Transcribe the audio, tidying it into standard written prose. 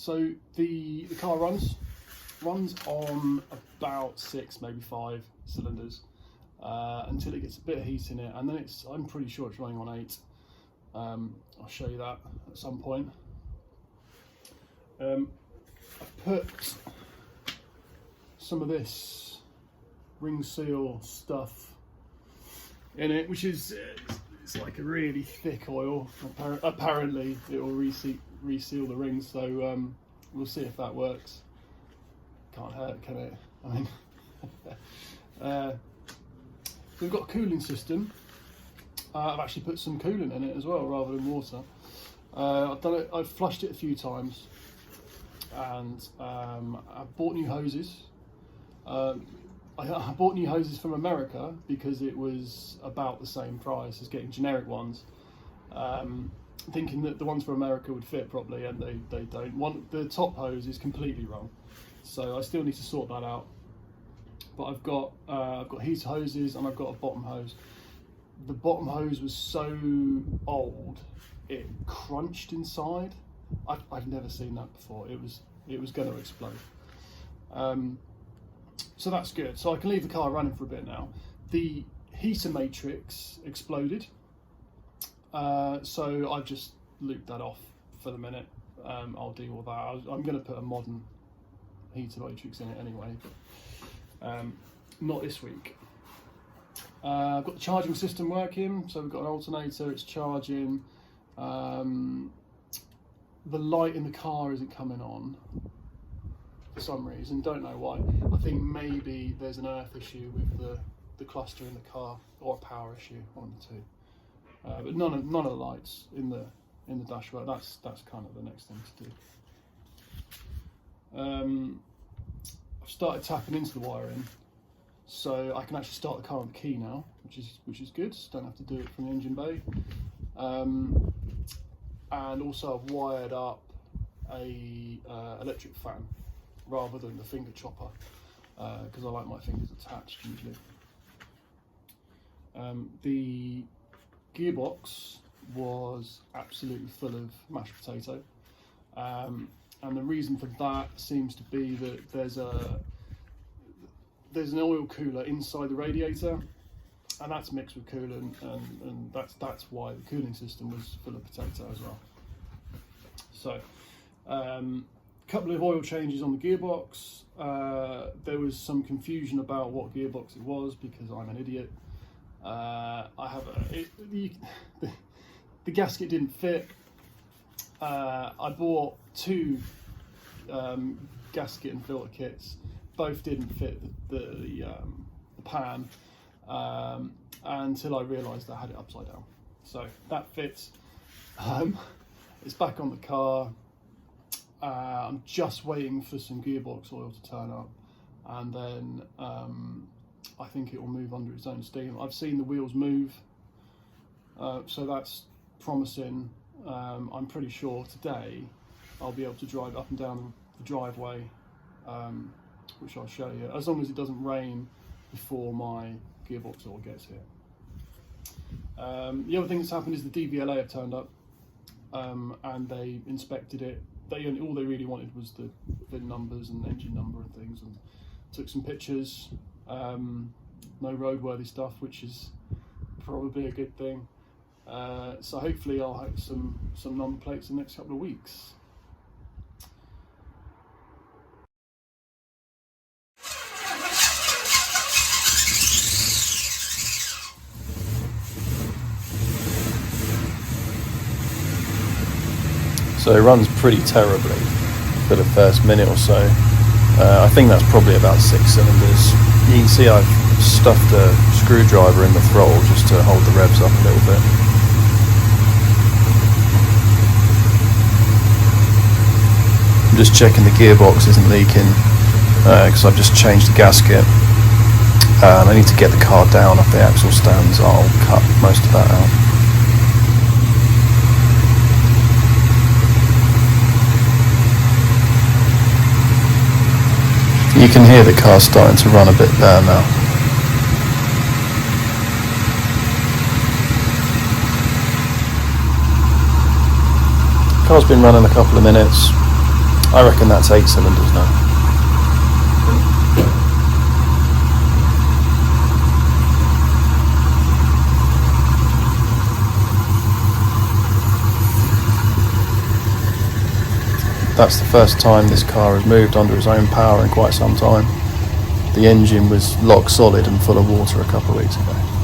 So the car runs on about 6, maybe 5 cylinders until it gets a bit of heat in it, and then I'm pretty sure it's running on 8. I'll show you that at some point. I've put some of this ring seal stuff in it, which is it's like a really thick oil. Apparently it will reseal the rings, so we'll see if that works. Can't hurt, can it? I mean, we've got a cooling system. I've actually put some coolant in it as well, rather than water. I've flushed it a few times, and I've bought new hoses. I bought new hoses from America because it was about the same price as getting generic ones, thinking that the ones from America would fit properly, and they don't. The top hose is completely wrong, so I still need to sort that out. But I've got heater hoses and I've got a bottom hose. The bottom hose was so old it crunched inside. I've never seen that before. It was going to explode. So that's good. So I can leave the car running for a bit now. The heater matrix exploded, so I've just looped that off for the minute. I'll deal with that. I'm going to put a modern heater matrix in it anyway, but not this week. I've got the charging system working, so we've got an alternator, it's charging. The light in the car isn't coming on for some reason, don't know why. I think maybe there's an earth issue with the cluster in the car, or a power issue, one of the two. But none of the lights in the dashboard. That's kind of the next thing to do. I've started tapping into the wiring, so I can actually start the car on the key now, which is good. Don't have to do it from the engine bay. And also I've wired up a electric fan rather than the finger chopper, because I like my fingers attached usually. The gearbox was absolutely full of mashed potato, and the reason for that seems to be that there's an oil cooler inside the radiator, and that's mixed with coolant, and that's why the cooling system was full of potato as well. So couple of oil changes on the gearbox. There was some confusion about what gearbox it was because I'm an idiot. The gasket didn't fit. I bought 2 gasket and filter kits. Both didn't fit the pan until I realised I had it upside down. So that fits. It's back on the car. I'm just waiting for some gearbox oil to turn up, and then I think it will move under its own steam. I've seen the wheels move, so that's promising. I'm pretty sure today I'll be able to drive up and down the driveway, which I'll show you, as long as it doesn't rain before my gearbox oil gets here. The other thing that's happened is the DVLA have turned up, and they inspected it. All they really wanted was the VIN numbers and engine number and things, and took some pictures. No roadworthy stuff, which is probably a good thing. So hopefully I'll have some number plates in the next couple of weeks. So it runs pretty terribly for the first minute or so. I think that's probably about 6 cylinders. You can see I've stuffed a screwdriver in the throttle just to hold the revs up a little bit. I'm just checking the gearbox isn't leaking, because I've just changed the gasket. I need to get the car down off the axle stands. I'll cut most of that out. You can hear the car starting to run a bit there now. The car's been running a couple of minutes. I reckon that's 8 cylinders now. That's the first time this car has moved under its own power in quite some time. The engine was lock solid and full of water a couple of weeks ago.